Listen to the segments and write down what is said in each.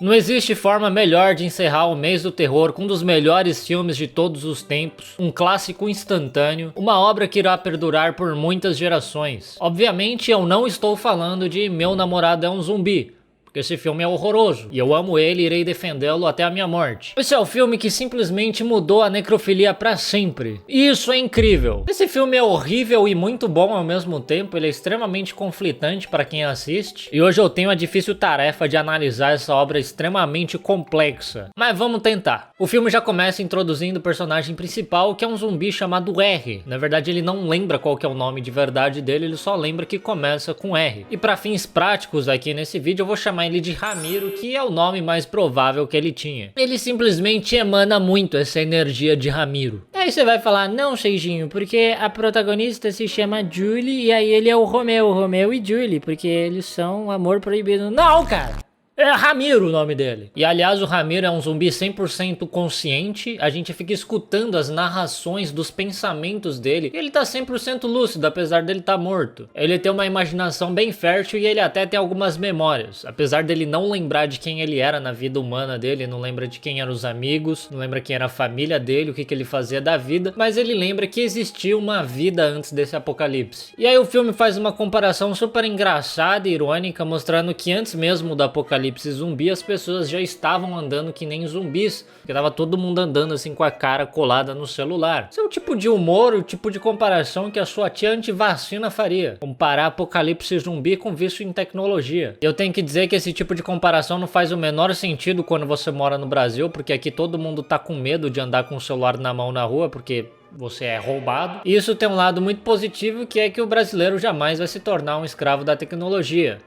Não existe forma melhor de encerrar o mês do terror com um dos melhores filmes de todos os tempos, um clássico instantâneo, uma obra que irá perdurar por muitas gerações. Obviamente eu não estou falando de Meu Namorado é um Zumbi, porque esse filme é horroroso, e eu amo ele e irei defendê-lo até a minha morte. Esse é o filme que simplesmente mudou a necrofilia pra sempre, e isso é incrível. Esse filme é horrível e muito bom ao mesmo tempo, ele é extremamente conflitante para quem assiste, e hoje eu tenho a difícil tarefa de analisar essa obra extremamente complexa. Mas vamos tentar. O filme já começa introduzindo o personagem principal, que é um zumbi chamado R. Na verdade ele não lembra qual que é o nome de verdade dele, ele só lembra que começa com R. E para fins práticos aqui nesse vídeo eu vou chamar ele de Ramiro, que é o nome mais provável que ele tinha. Ele simplesmente emana muito essa energia de Ramiro. Aí você vai falar, não, Seijinho, porque a protagonista se chama Julie e aí ele é o Romeu e Julie, porque eles são amor proibido. Não, cara! É Ramiro o nome dele. E aliás o Ramiro é um zumbi 100% consciente. A gente fica escutando as narrações dos pensamentos dele. E ele tá 100% lúcido, apesar dele estar morto. Ele tem uma imaginação bem fértil e ele até tem algumas memórias. Apesar dele não lembrar de quem ele era na vida humana dele, não lembra de quem eram os amigos, não lembra quem era a família dele, o que ele fazia da vida. Mas ele lembra que existia uma vida antes desse apocalipse. E aí o filme faz uma comparação super engraçada e irônica, mostrando que antes mesmo do apocalipse zumbi, as pessoas já estavam andando que nem zumbis, porque tava todo mundo andando assim com a cara colada no celular. Esse é o tipo de humor, o tipo de comparação que a sua tia antivacina faria. Comparar apocalipse zumbi com vício em tecnologia. Eu tenho que dizer que esse tipo de comparação não faz o menor sentido quando você mora no Brasil, porque aqui todo mundo tá com medo de andar com o celular na mão na rua, porque você é roubado. E isso tem um lado muito positivo, que é que o brasileiro jamais vai se tornar um escravo da tecnologia.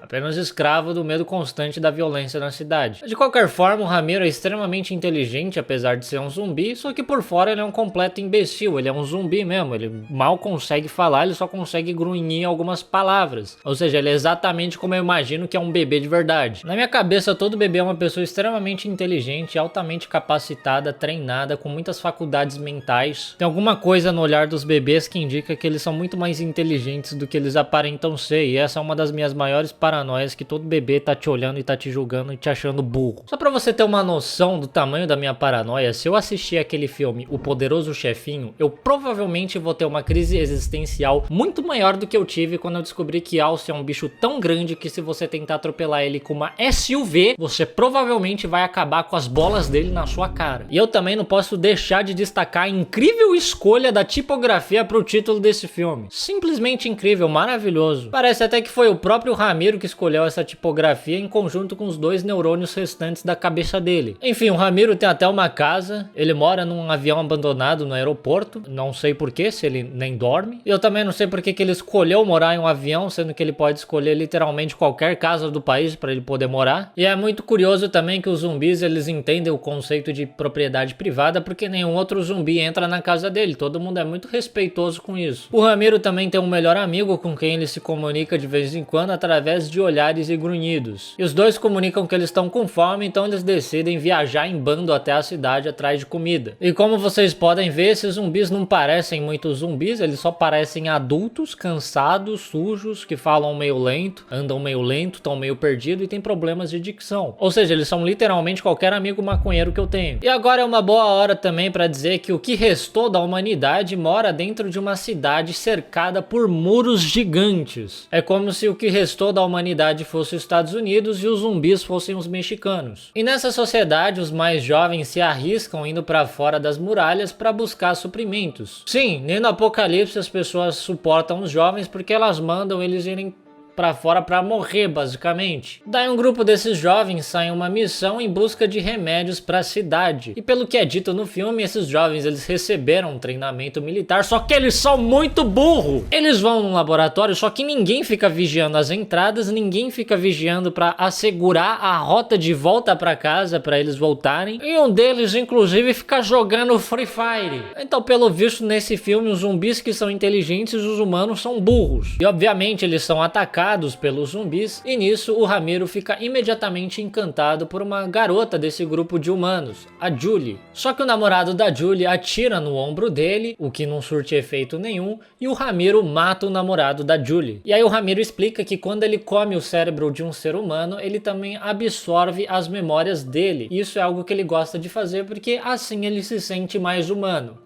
Apenas escravo do medo constante da violência na cidade. De qualquer forma, o Ramiro é extremamente inteligente, apesar de ser um zumbi, só que por fora ele é um completo imbecil, ele é um zumbi mesmo, ele mal consegue falar, ele só consegue grunhir algumas palavras. Ou seja, ele é exatamente como eu imagino que é um bebê de verdade. Na minha cabeça, todo bebê é uma pessoa extremamente inteligente, altamente capacitada, treinada, com muitas faculdades mentais. Tem alguma coisa no olhar dos bebês que indica que eles são muito mais inteligentes do que eles aparentam ser, e essa é uma das minhas maiores paranoias, que todo bebê tá te olhando e tá te julgando e te achando burro. Só pra você ter uma noção do tamanho da minha paranoia, se eu assistir aquele filme O Poderoso Chefinho, eu provavelmente vou ter uma crise existencial muito maior do que eu tive quando eu descobri que Alce é um bicho tão grande que se você tentar atropelar ele com uma SUV, você provavelmente vai acabar com as bolas dele na sua cara. E eu também não posso deixar de destacar a incrível escolha da tipografia pro título desse filme. Simplesmente incrível, maravilhoso. Parece até que foi o próprio Ramiro que escolheu essa tipografia em conjunto com os dois neurônios restantes da cabeça dele. Enfim, o Ramiro tem até uma casa, ele mora num avião abandonado no aeroporto, não sei porquê, se ele nem dorme. E eu também não sei porque que ele escolheu morar em um avião, sendo que ele pode escolher literalmente qualquer casa do país para ele poder morar. E é muito curioso também que os zumbis, eles entendem o conceito de propriedade privada, porque nenhum outro zumbi entra na casa dele, todo mundo é muito respeitoso com isso. O Ramiro também tem um melhor amigo com quem ele se comunica de vez em quando através de olhares e grunhidos. E os dois comunicam que eles estão com fome, então eles decidem viajar em bando até a cidade atrás de comida. E como vocês podem ver, esses zumbis não parecem muito zumbis, eles só parecem adultos, cansados, sujos, que falam meio lento, andam meio lento, estão meio perdidos e têm problemas de dicção. Ou seja, eles são literalmente qualquer amigo maconheiro que eu tenho. E agora é uma boa hora também para dizer que o que restou da humanidade mora dentro de uma cidade cercada por muros gigantes. É como se o que restou da humanidade fosse os Estados Unidos e os zumbis fossem os mexicanos. E nessa sociedade, os mais jovens se arriscam indo para fora das muralhas para buscar suprimentos. Sim, nem no apocalipse as pessoas suportam os jovens porque elas mandam eles irem pra fora pra morrer, basicamente. Daí um grupo desses jovens sai em uma missão em busca de remédios pra cidade. E pelo que é dito no filme, esses jovens eles receberam um treinamento militar, só que eles são muito burros. Eles vão num laboratório, só que ninguém fica vigiando as entradas, ninguém fica vigiando pra assegurar a rota de volta pra casa pra eles voltarem. E um deles, inclusive, fica jogando Free Fire. Então, pelo visto, nesse filme, os zumbis que são inteligentes e os humanos são burros. E obviamente eles são atacados atacados pelos zumbis, e nisso o Ramiro fica imediatamente encantado por uma garota desse grupo de humanos, a Julie. Só que o namorado da Julie atira no ombro dele, o que não surte efeito nenhum, e o Ramiro mata o namorado da Julie. E aí o Ramiro explica que quando ele come o cérebro de um ser humano, ele também absorve as memórias dele. Isso é algo que ele gosta de fazer porque assim ele se sente mais humano.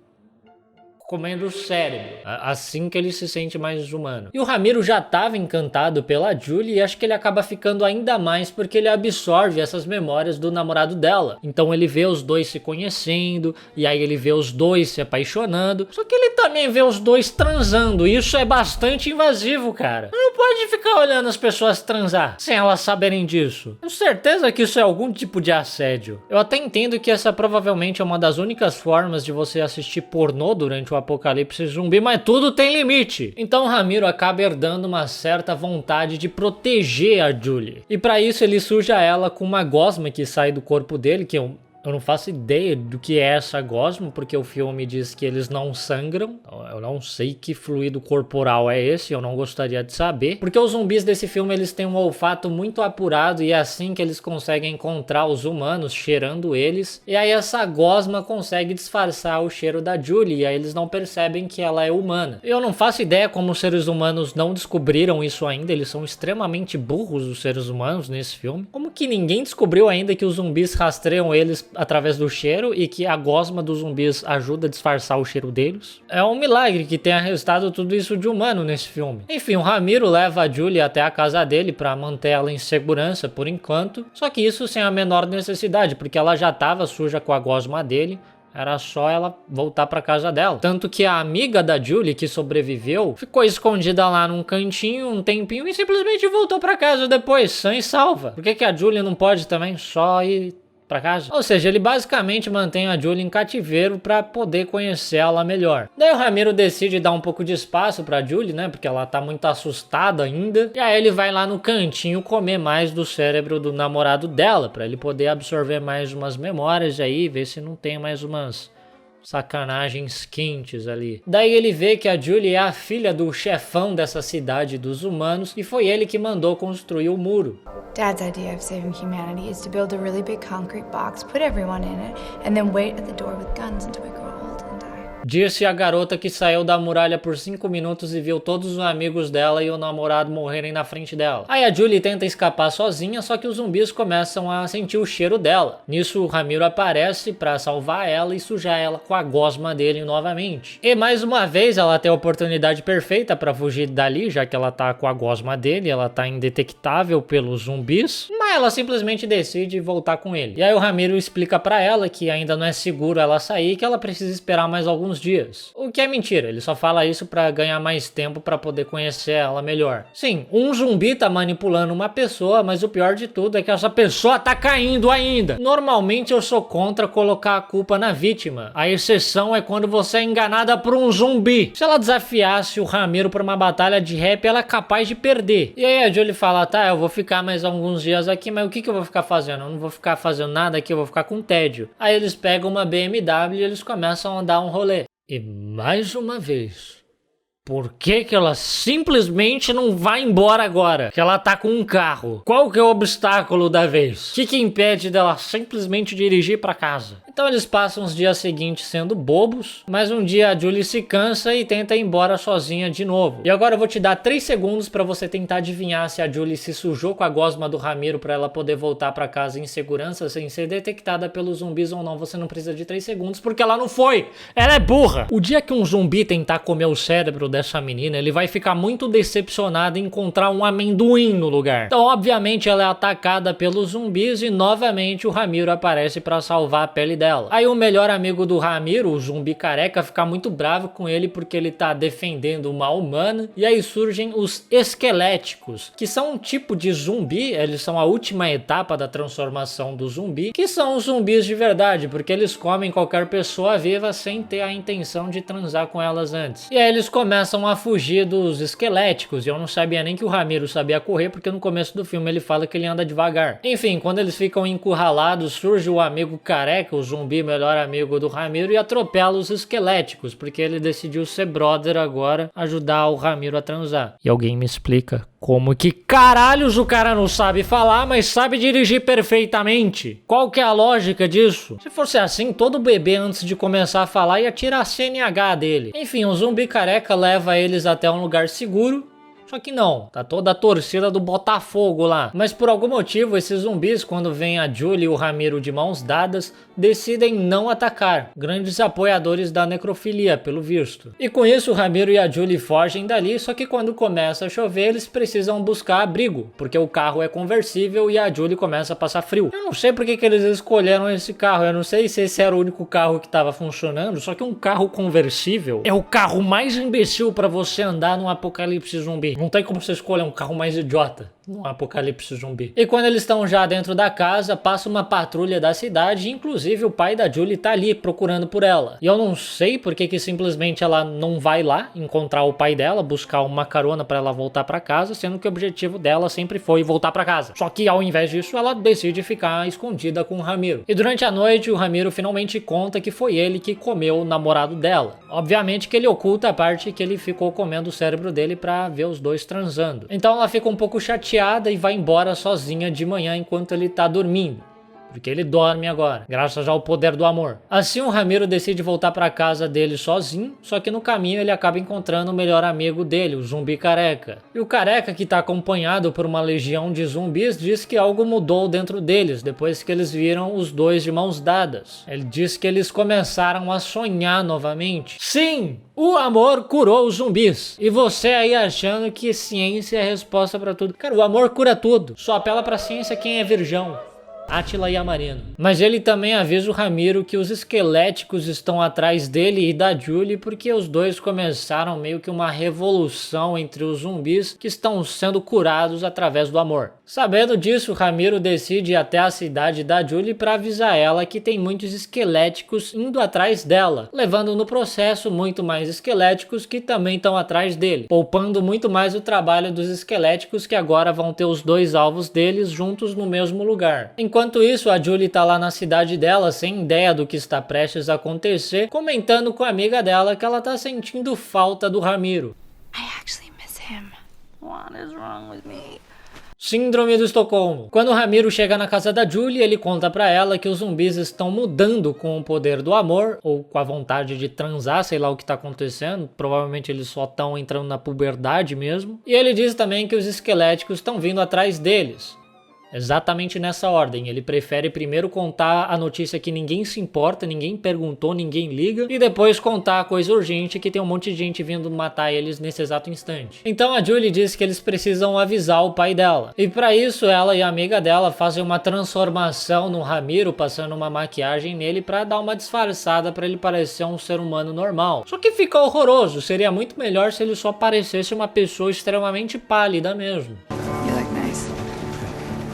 Comendo o cérebro, assim que ele se sente mais humano. E o Ramiro já estava encantado pela Julie e acho que ele acaba ficando ainda mais porque ele absorve essas memórias do namorado dela. Então ele vê os dois se conhecendo, e aí ele vê os dois se apaixonando, só que ele também vê os dois transando, e isso é bastante invasivo, cara. Não pode ficar olhando as pessoas transar sem elas saberem disso. Tenho certeza que isso é algum tipo de assédio. Eu até entendo que essa provavelmente é uma das únicas formas de você assistir pornô durante o apocalipse zumbi, mas tudo tem limite. Então Ramiro acaba herdando uma certa vontade de proteger a Julie. E para isso ele suja ela com uma gosma que sai do corpo dele, que eu não faço ideia do que é essa gosma, porque o filme diz que eles não sangram. Eu não sei que fluido corporal é esse, eu não gostaria de saber. Porque os zumbis desse filme, eles têm um olfato muito apurado e é assim que eles conseguem encontrar os humanos, cheirando eles. E aí essa gosma consegue disfarçar o cheiro da Julie, e aí eles não percebem que ela é humana. Eu não faço ideia como os seres humanos não descobriram isso ainda, eles são extremamente burros, os seres humanos, nesse filme. Como que ninguém descobriu ainda que os zumbis rastreiam eles através do cheiro e que a gosma dos zumbis ajuda a disfarçar o cheiro deles? É um milagre que tenha restado tudo isso de humano nesse filme. Enfim, o Ramiro leva a Julie até a casa dele para manter ela em segurança por enquanto, só que isso sem a menor necessidade, porque ela já estava suja com a gosma dele. Era só ela voltar pra casa dela. Tanto que a amiga da Julie, que sobreviveu, ficou escondida lá num cantinho um tempinho e simplesmente voltou pra casa depois, sã e salva. Por que a Julie não pode também só ir pra casa? Ou seja, ele basicamente mantém a Julie em cativeiro pra poder conhecer ela melhor. Daí o Ramiro decide dar um pouco de espaço pra Julie, né? Porque ela tá muito assustada ainda. E aí ele vai lá no cantinho comer mais do cérebro do namorado dela, pra ele poder absorver mais umas memórias aí, ver se não tem mais umas sacanagens quentes ali. Daí ele vê que a Julie é a filha do chefão dessa cidade dos humanos e foi ele que mandou construir o muro. Dad's idea of saving humanity is to build a really big concrete box, put everyone in it, and then wait at the door with guns until we grow old and die. Disse a garota que saiu da muralha por 5 minutos e viu todos os amigos dela e o namorado morrerem na frente dela. Aí a Julie tenta escapar sozinha, só que os zumbis começam a sentir o cheiro dela. Nisso o Ramiro aparece pra salvar ela e sujar ela com a gosma dele novamente. E mais uma vez ela tem a oportunidade perfeita pra fugir dali, já que ela tá com a gosma dele, ela tá indetectável pelos zumbis, mas ela simplesmente decide voltar com ele. E aí o Ramiro explica pra ela que ainda não é seguro ela sair e que ela precisa esperar mais alguns dias. O que é mentira, ele só fala isso pra ganhar mais tempo pra poder conhecer ela melhor. Sim, um zumbi tá manipulando uma pessoa, mas o pior de tudo é que essa pessoa tá caindo ainda. Normalmente eu sou contra colocar a culpa na vítima. A exceção é quando você é enganada por um zumbi. Se ela desafiasse o Ramiro pra uma batalha de rap, ela é capaz de perder. E aí a Julie fala, tá, eu vou ficar mais alguns dias aqui, mas o que eu vou ficar fazendo? Eu não vou ficar fazendo nada aqui, eu vou ficar com tédio. Aí eles pegam uma BMW e eles começam a dar um rolê. E mais uma vez, por que ela simplesmente não vai embora agora? Que ela tá com um carro. Qual que é o obstáculo da vez? O que impede dela simplesmente dirigir pra casa? Então eles passam os dias seguintes sendo bobos, mas um dia a Julie se cansa e tenta ir embora sozinha de novo. E agora eu vou te dar 3 segundos pra você tentar adivinhar se a Julie se sujou com a gosma do Ramiro pra ela poder voltar pra casa em segurança sem ser detectada pelos zumbis ou não. Você não precisa de 3 segundos porque ela não foi. Ela é burra. O dia que um zumbi tentar comer o cérebro dessa menina, ele vai ficar muito decepcionado em encontrar um amendoim no lugar. Então obviamente ela é atacada pelos zumbis e novamente o Ramiro aparece pra salvar a pele dela. Aí o melhor amigo do Ramiro, o zumbi careca, fica muito bravo com ele porque ele tá defendendo uma humana. E aí surgem os esqueléticos, que são um tipo de zumbi, eles são a última etapa da transformação do zumbi, que são os zumbis de verdade, porque eles comem qualquer pessoa viva sem ter a intenção de transar com elas antes. E aí eles começam a fugir dos esqueléticos, e eu não sabia nem que o Ramiro sabia correr, porque no começo do filme ele fala que ele anda devagar. Enfim, quando eles ficam encurralados, surge o amigo careca, o zumbi melhor amigo do Ramiro e atropela os esqueléticos, porque ele decidiu ser brother agora, ajudar o Ramiro a transar. E alguém me explica como que caralhos o cara não sabe falar, mas sabe dirigir perfeitamente? Qual que é a lógica disso? Se fosse assim, todo bebê antes de começar a falar ia tirar a CNH dele. Enfim, o zumbi careca leva eles até um lugar seguro. Só que não, tá toda a torcida do Botafogo lá. Mas por algum motivo, esses zumbis, quando vêm a Julie e o Ramiro de mãos dadas, decidem não atacar. Grandes apoiadores da necrofilia, pelo visto. E com isso, o Ramiro e a Julie fogem dali, só que quando começa a chover, eles precisam buscar abrigo, porque o carro é conversível e a Julie começa a passar frio. Eu não sei porque que eles escolheram esse carro, eu não sei se esse era o único carro que estava funcionando, só que um carro conversível é o carro mais imbecil para você andar num apocalipse zumbi. Não tem como você escolher um carro mais idiota num apocalipse zumbi. E quando eles estão já dentro da casa, passa uma patrulha da cidade, e inclusive o pai da Julie tá ali procurando por ela. E eu não sei porque que simplesmente ela não vai lá encontrar o pai dela, buscar uma carona para ela voltar para casa, sendo que o objetivo dela sempre foi voltar para casa. Só que ao invés disso, ela decide ficar escondida com o Ramiro. E durante a noite, o Ramiro finalmente conta que foi ele que comeu o namorado dela. Obviamente que ele oculta a parte que ele ficou comendo o cérebro dele para ver os dois transando. Então ela fica um pouco chateada e vai embora sozinha de manhã enquanto ele tá dormindo. Porque ele dorme agora, graças ao poder do amor. Assim o Ramiro decide voltar para casa dele sozinho, só que no caminho ele acaba encontrando o melhor amigo dele, o zumbi careca. E o careca, que tá acompanhado por uma legião de zumbis, diz que algo mudou dentro deles, depois que eles viram os dois de mãos dadas. Ele diz que eles começaram a sonhar novamente. Sim! O amor curou os zumbis. E você aí achando que ciência é a resposta para tudo. Cara, o amor cura tudo. Só apela pra ciência quem é virgão. Átila e Amarino. Mas ele também avisa o Ramiro que os esqueléticos estão atrás dele e da Julie porque os dois começaram meio que uma revolução entre os zumbis que estão sendo curados através do amor. Sabendo disso, o Ramiro decide ir até a cidade da Julie para avisar ela que tem muitos esqueléticos indo atrás dela, levando no processo muito mais esqueléticos que também estão atrás dele, poupando muito mais o trabalho dos esqueléticos que agora vão ter os dois alvos deles juntos no mesmo lugar. Enquanto isso, a Julie tá lá na cidade dela, sem ideia do que está prestes a acontecer, comentando com a amiga dela que ela tá sentindo falta do Ramiro. I actually miss him. What is wrong with me? Síndrome do Estocolmo. Quando o Ramiro chega na casa da Julie, ele conta pra ela que os zumbis estão mudando com o poder do amor, ou com a vontade de transar, sei lá o que tá acontecendo. Provavelmente eles só estão entrando na puberdade mesmo. E ele diz também que os esqueléticos estão vindo atrás deles. Exatamente nessa ordem, ele prefere primeiro contar a notícia que ninguém se importa, ninguém perguntou, ninguém liga, e depois contar a coisa urgente que tem um monte de gente vindo matar eles nesse exato instante. Então a Julie diz que eles precisam avisar o pai dela, e para isso ela e a amiga dela fazem uma transformação no Ramiro, passando uma maquiagem nele para dar uma disfarçada para ele parecer um ser humano normal. Só que fica horroroso, seria muito melhor se ele só parecesse uma pessoa extremamente pálida mesmo. You look nice.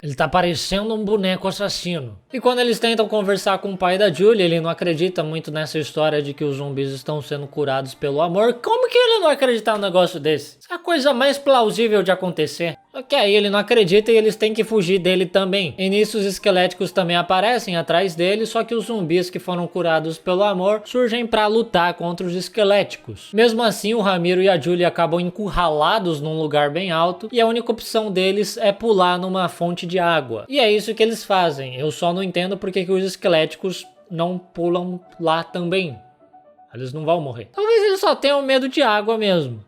Ele tá parecendo um boneco assassino. E quando eles tentam conversar com o pai da Julie, ele não acredita muito nessa história de que os zumbis estão sendo curados pelo amor. Como que ele não acredita num negócio desse? Isso é a coisa mais plausível de acontecer. Só que aí ele não acredita e eles têm que fugir dele também. E nisso os esqueléticos também aparecem atrás dele, só que os zumbis que foram curados pelo amor surgem pra lutar contra os esqueléticos. Mesmo assim, o Ramiro e a Julie acabam encurralados num lugar bem alto e a única opção deles é pular numa fonte de água. E é isso que eles fazem. Eu só não entendo porque que os esqueléticos não pulam lá também. Eles não vão morrer. Talvez eles só tenham medo de água mesmo.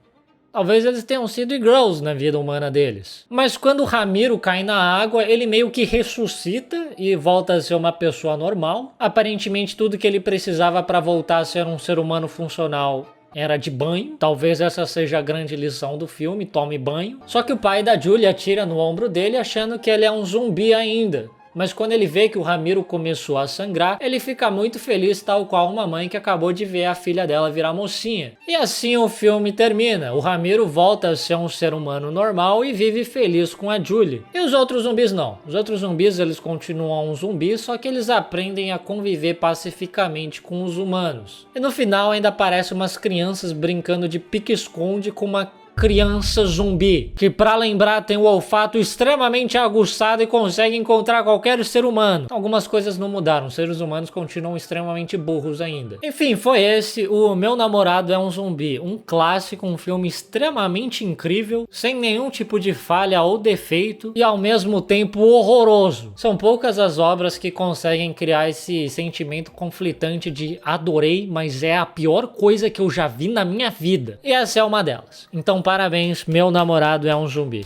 Talvez eles tenham sido girls na vida humana deles. Mas quando o Ramiro cai na água, ele meio que ressuscita e volta a ser uma pessoa normal. Aparentemente tudo que ele precisava para voltar a ser um ser humano funcional era de banho. Talvez essa seja a grande lição do filme, tome banho. Só que o pai da Julie atira no ombro dele achando que ele é um zumbi ainda. Mas quando ele vê que o Ramiro começou a sangrar, ele fica muito feliz, tal qual uma mãe que acabou de ver a filha dela virar mocinha. E assim o filme termina. O Ramiro volta a ser um ser humano normal e vive feliz com a Julie. E os outros zumbis não. Os outros zumbis, eles continuam zumbis, só que eles aprendem a conviver pacificamente com os humanos. E no final ainda aparecem umas crianças brincando de pique-esconde com uma criança zumbi, que pra lembrar tem o olfato extremamente aguçado e consegue encontrar qualquer ser humano. Algumas coisas não mudaram, os seres humanos continuam extremamente burros ainda. Enfim, foi esse o Meu Namorado é um Zumbi, um clássico, um filme extremamente incrível, sem nenhum tipo de falha ou defeito e ao mesmo tempo horroroso. São poucas as obras que conseguem criar esse sentimento conflitante de adorei, mas é a pior coisa que eu já vi na minha vida. E essa é uma delas. Então, parabéns, Meu Namorado é um Zumbi.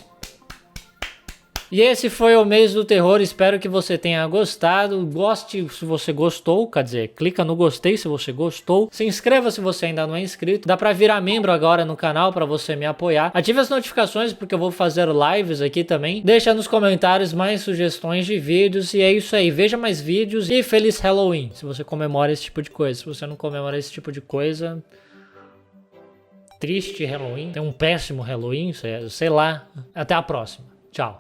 E esse foi o mês do terror, espero que você tenha gostado, goste se você gostou, quer dizer, clica no gostei se você gostou, se inscreva se você ainda não é inscrito, dá pra virar membro agora no canal pra você me apoiar, ative as notificações porque eu vou fazer lives aqui também, deixa nos comentários mais sugestões de vídeos e é isso aí, veja mais vídeos e feliz Halloween, se você comemora esse tipo de coisa, se você não comemora esse tipo de coisa... Triste Halloween, tem um péssimo Halloween, sei lá, até a próxima, tchau.